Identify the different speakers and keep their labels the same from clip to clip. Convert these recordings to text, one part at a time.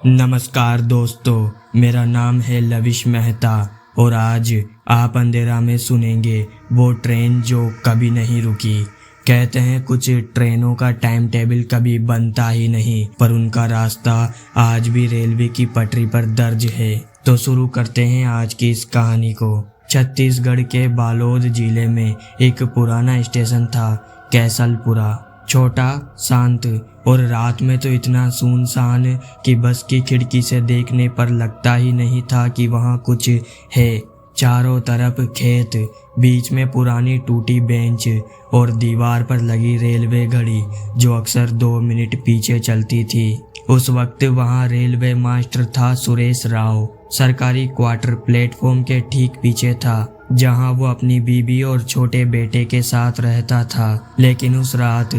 Speaker 1: नमस्कार दोस्तों, मेरा नाम है लविश मेहता और आज आप अंधेरा में सुनेंगे वो ट्रेन जो कभी नहीं रुकी। कहते हैं कुछ ट्रेनों का टाइम टेबल कभी बनता ही नहीं, पर उनका रास्ता आज भी रेलवे की पटरी पर दर्ज है। तो शुरू करते हैं आज की इस कहानी को। छत्तीसगढ़ के बालोद जिले में एक पुराना स्टेशन था, कैसलपुरा। छोटा, शांत और रात में तो इतना सुनसान कि बस की खिड़की से देखने पर लगता ही नहीं था कि वहाँ कुछ है। चारों तरफ खेत, बीच में पुरानी टूटी बेंच और दीवार पर लगी रेलवे घड़ी जो अक्सर 2 मिनट पीछे चलती थी। उस वक्त वहाँ रेलवे मास्टर था सुरेश राव। सरकारी क्वार्टर प्लेटफॉर्म के ठीक पीछे था, जहाँ वो अपनी बीबी और छोटे बेटे के साथ रहता था। लेकिन उस रात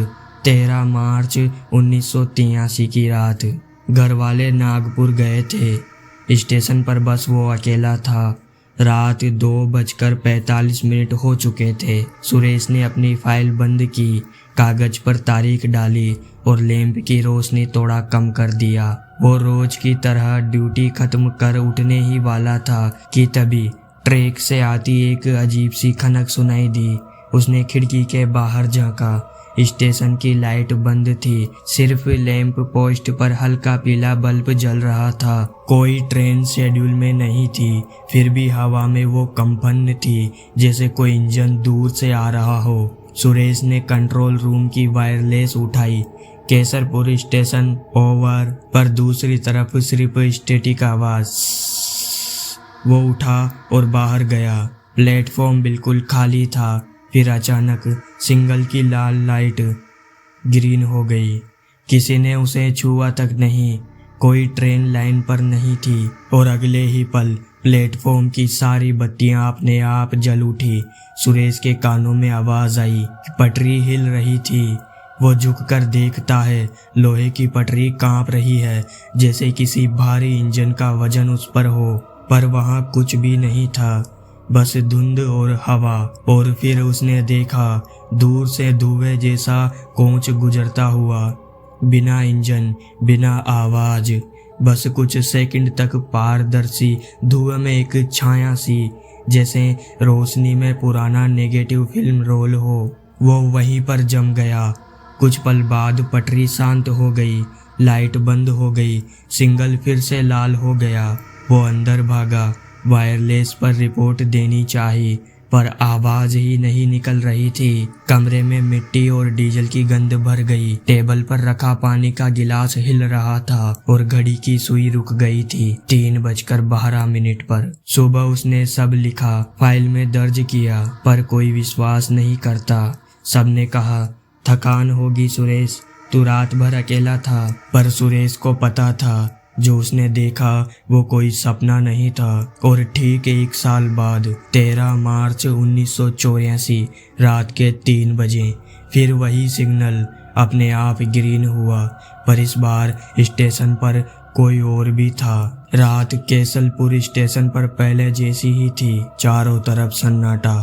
Speaker 1: 13 मार्च 1983 की रात घर वाले नागपुर गए थे। स्टेशन पर बस वो अकेला था। रात 2:45 हो चुके थे। सुरेश ने अपनी फाइल बंद की, कागज पर तारीख डाली और लैंप की रोशनी थोड़ा कम कर दिया। वो रोज की तरह ड्यूटी खत्म कर उठने ही वाला था कि तभी ट्रैक से आती एक अजीब सी खनक सुनाई दी। उसने खिड़की के बाहर झांका। स्टेशन की लाइट बंद थी, सिर्फ लैंप पोस्ट पर हल्का पीला बल्ब जल रहा था। कोई ट्रेन शेड्यूल में नहीं थी, फिर भी हवा में वो कंपन थी जैसे कोई इंजन दूर से आ रहा हो। सुरेश ने कंट्रोल रूम की वायरलेस उठाई। कैसलपुर स्टेशन ओवर, पर दूसरी तरफ सिर्फ स्टैटिक आवाज। वो उठा और बाहर गया। प्लेटफॉर्म बिल्कुल खाली था। फिर अचानक सिग्नल की लाल लाइट ग्रीन हो गई। किसी ने उसे छुआ तक नहीं। कोई ट्रेन लाइन पर नहीं थी और अगले ही पल प्लेटफॉर्म की सारी बत्तियां अपने आप जल उठी। सुरेश के कानों में आवाज आई कि पटरी हिल रही थी। वो झुककर देखता है, लोहे की पटरी कांप रही है जैसे किसी भारी इंजन का वजन उस पर हो, पर वहां कुछ भी नहीं था, बस धुंध और हवा। और फिर उसने देखा दूर से धुएं जैसा कोच गुजरता हुआ, बिना इंजन, बिना आवाज, बस कुछ सेकंड तक पारदर्शी धुएं में एक छाया सी, जैसे रोशनी में पुराना नेगेटिव फिल्म रोल हो। वो वहीं पर जम गया। कुछ पल बाद पटरी शांत हो गई, लाइट बंद हो गई, सिग्नल फिर से लाल हो गया। वो अंदर भागा। वायरलेस पर रिपोर्ट देनी चाहिए, पर आवाज ही नहीं निकल रही थी। कमरे में मिट्टी और डीजल की गंध भर गई। टेबल पर रखा पानी का गिलास हिल रहा था और घड़ी की सुई रुक गई थी 3:12 पर। सुबह उसने सब लिखा, फाइल में दर्ज किया, पर कोई विश्वास नहीं करता। सबने कहा थकान होगी सुरेश, तू रात भर अकेला था। पर सुरेश को पता था जो उसने देखा वो कोई सपना नहीं था। और ठीक 1 साल बाद 13 मार्च 1984 रात के 3 बजे फिर वही सिग्नल अपने आप ग्रीन हुआ, पर इस बार स्टेशन पर कोई और भी था। रात कैसलपुर स्टेशन पर पहले जैसी ही थी। चारों तरफ सन्नाटा,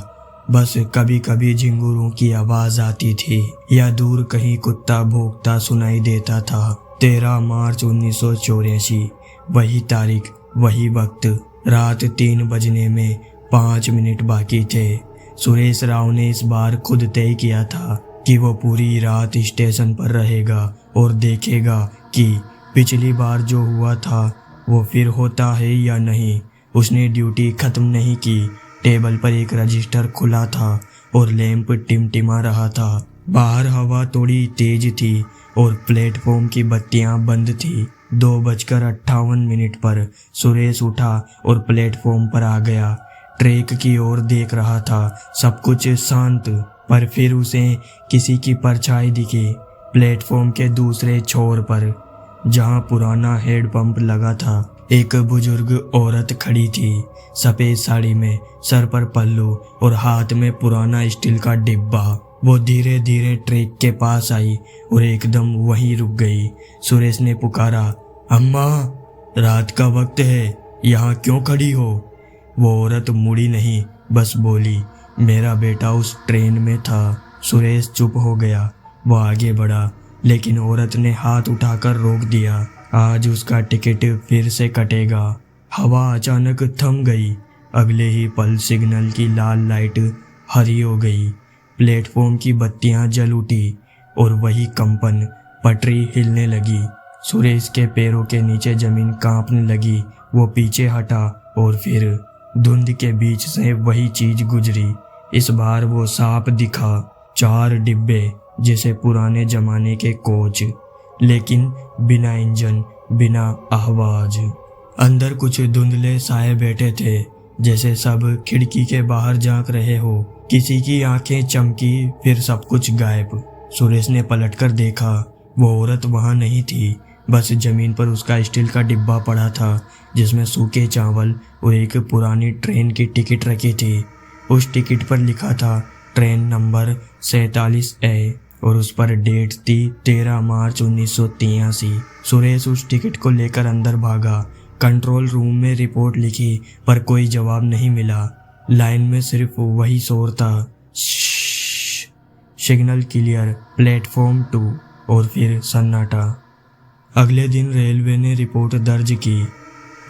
Speaker 1: बस कभी कभी झिंगुरों की आवाज आती थी या दूर कहीं कुत्ता भौंकता सुनाई देता था। 13 मार्च 1984, वही तारीख, वही वक्त। रात 3 बजने में 5 मिनट बाकी थे। सुरेश राव ने इस बार खुद तय किया था कि वो पूरी रात स्टेशन पर रहेगा और देखेगा कि पिछली बार जो हुआ था वो फिर होता है या नहीं। उसने ड्यूटी खत्म नहीं की। टेबल पर एक रजिस्टर खुला था और लैंप टिमटिमा रहा था। बाहर हवा थोड़ी तेज थी और प्लेटफॉर्म की बत्तियां बंद थी। 2:58 पर सुरेश उठा और प्लेटफॉर्म पर आ गया। ट्रैक की ओर देख रहा था। सब कुछ शांत, पर फिर उसे किसी की परछाई दिखी प्लेटफॉर्म के दूसरे छोर पर, जहां पुराना हेड पंप लगा था। एक बुजुर्ग औरत खड़ी थी, सफेद साड़ी में, सर पर पल्लू और हाथ में पुराना स्टील का डिब्बा। वो धीरे धीरे ट्रैक के पास आई और एकदम वहीं रुक गई। सुरेश ने पुकारा, अम्मा, रात का वक्त है, यहाँ क्यों खड़ी हो? वो औरत मुड़ी नहीं, बस बोली, मेरा बेटा उस ट्रेन में था। सुरेश चुप हो गया। वो आगे बढ़ा। लेकिन औरत ने हाथ उठाकर रोक दिया। आज उसका टिकट फिर से कटेगा। हवा अचानक थम गई। अगले ही पल सिग्नल की लाल लाइट हरी हो गई। प्लेटफॉर्म की बत्तियां जल उठी और वही कंपन, पटरी हिलने लगी। सुरेश के पैरों के नीचे जमीन कांपने लगी। वो पीछे हटा और फिर धुंध के बीच से वही चीज गुजरी। इस बार वो साफ दिखा। 4 डिब्बे जैसे पुराने जमाने के कोच, लेकिन बिना इंजन, बिना आवाज। अंदर कुछ धुंधले साए बैठे थे, जैसे सब खिड़की के बाहर झांक रहे हो। किसी की आंखें चमकी, फिर सब कुछ गायब। सुरेश ने पलटकर देखा। वो औरत वहां नहीं थी, बस जमीन पर उसका स्टील का डिब्बा पड़ा था, जिसमें सूखे चावल और एक पुरानी ट्रेन की टिकट रखी थी। उस टिकट पर लिखा था ट्रेन नंबर 47A और उस पर डेट थी 13 मार्च 1983। सुरेश उस टिकट को लेकर अंदर भागा। कंट्रोल रूम में रिपोर्ट लिखी, पर कोई जवाब नहीं मिला। लाइन में सिर्फ वही शोर था, सिग्नल क्लियर, प्लेटफॉर्म 2, और फिर सन्नाटा। अगले दिन रेलवे ने रिपोर्ट दर्ज की,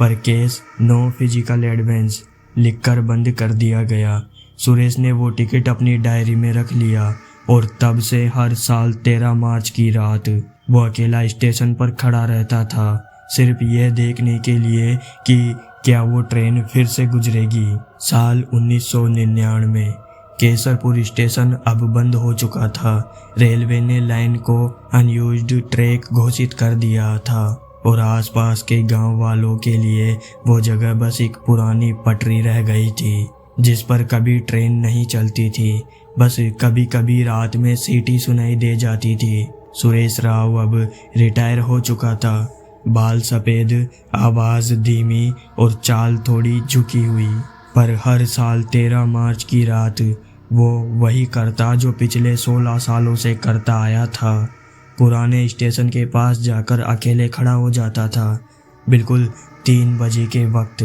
Speaker 1: पर केस नो फिजिकल एडवेंस लिखकर बंद कर दिया गया। सुरेश ने वो टिकट अपनी डायरी में रख लिया और तब से हर साल 13 मार्च की रात वो अकेला स्टेशन पर खड़ा रहता था, सिर्फ यह देखने के लिए कि क्या वो ट्रेन फिर से गुजरेगी। साल 1999। केसरपुर स्टेशन अब बंद हो चुका था। रेलवे ने लाइन को अनयूज्ड ट्रैक घोषित कर दिया था और आसपास के गांव वालों के लिए वो जगह बस एक पुरानी पटरी रह गई थी, जिस पर कभी ट्रेन नहीं चलती थी। बस कभी कभी रात में सीटी सुनाई दे जाती थी। सुरेश राव अब रिटायर हो चुका था। बाल सफ़ेद, आवाज़ धीमी और चाल थोड़ी झुकी हुई, पर हर साल 13 मार्च की रात वो वही करता जो पिछले 16 सालों से करता आया था। पुराने स्टेशन के पास जाकर अकेले खड़ा हो जाता था। बिल्कुल 3 बजे के वक्त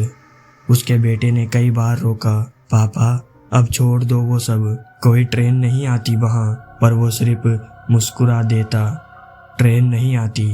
Speaker 1: उसके बेटे ने कई बार रोका, पापा अब छोड़ दो वो सब, कोई ट्रेन नहीं आती वहाँ। पर वो सिर्फ मुस्कुरा देता, ट्रेन नहीं आती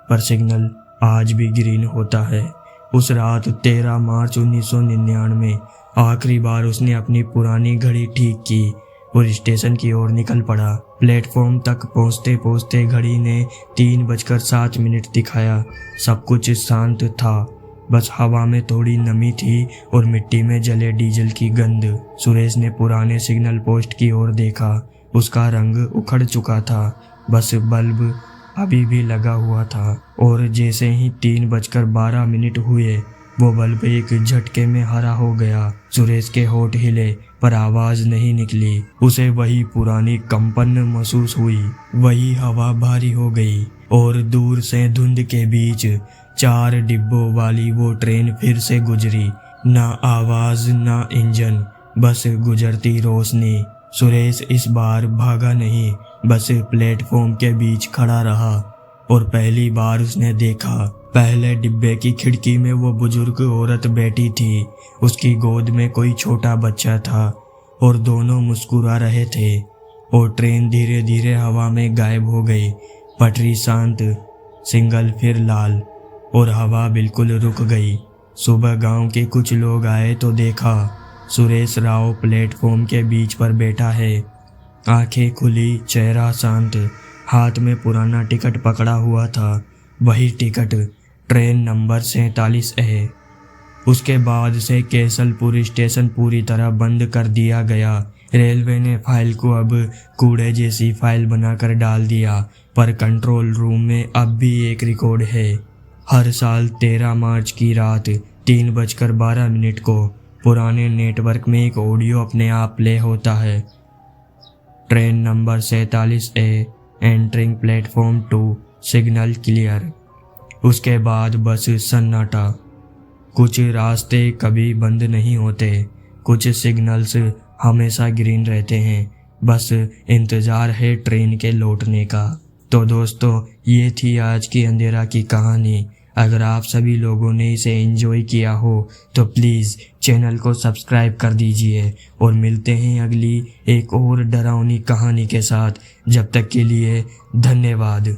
Speaker 1: पर सिग्नल आज भी ग्रीन होता है। उस रात 13 मार्च 1999 आखिरी बार उसने अपनी पुरानी घड़ी ठीक की और स्टेशन की ओर निकल पड़ा। प्लेटफॉर्म तक पहुंचते पहुंचते घड़ी ने 3:07 दिखाया। सब कुछ शांत था, बस हवा में थोड़ी नमी थी और मिट्टी में जले डीजल की गंध। सुरेश ने पुराने सिग्नल पोस्ट की ओर देखा। उसका रंग उखड़ चुका था, बस बल्ब अभी भी लगा हुआ था। और जैसे ही 3:12 हुए, वो बल्ब एक झटके में हरा हो गया। सुरेश के होठ हिले, पर आवाज नहीं निकली। उसे वही पुरानी कंपन महसूस हुई। वही हवा भारी हो गई और दूर से धुंध के बीच 4 डिब्बों वाली वो ट्रेन फिर से गुजरी। ना आवाज, ना इंजन, बस गुजरती रोशनी। सुरेश इस बार भागा नहीं, बस प्लेटफॉर्म के बीच खड़ा रहा और पहली बार उसने देखा। पहले डिब्बे की खिड़की में वो बुजुर्ग औरत बैठी थी। उसकी गोद में कोई छोटा बच्चा था और दोनों मुस्कुरा रहे थे। और ट्रेन धीरे धीरे हवा में गायब हो गई। पटरी शांत, सिग्नल फिर लाल और हवा बिल्कुल रुक गई। सुबह गांव के कुछ लोग आए तो देखा सुरेश राव प्लेटफॉर्म के बीच पर बैठा है, आंखें खुली, चेहरा शांत, हाथ में पुराना टिकट पकड़ा हुआ था। वही टिकट, ट्रेन नंबर 47 है। उसके बाद से केसलपुर स्टेशन पूरी तरह बंद कर दिया गया। रेलवे ने फाइल को अब कूड़े जैसी फाइल बनाकर डाल दिया, पर कंट्रोल रूम में अब भी एक रिकॉर्ड है। हर साल 13 मार्च की रात 3:12 को पुराने नेटवर्क में एक ऑडियो अपने आप प्ले होता है। Train number 47A entering platform 2, signal clear. उसके बाद बस सन्नाटा। कुछ रास्ते कभी बंद नहीं होते, कुछ सिग्नल्स हमेशा ग्रीन रहते हैं, बस इंतज़ार है ट्रेन के लौटने का। तो दोस्तों, ये थी आज की अंधेरा की कहानी। अगर आप सभी लोगों ने इसे एंजॉय किया हो तो प्लीज़ चैनल को सब्सक्राइब कर दीजिए और मिलते हैं अगली एक और डरावनी कहानी के साथ। जब तक के लिए धन्यवाद।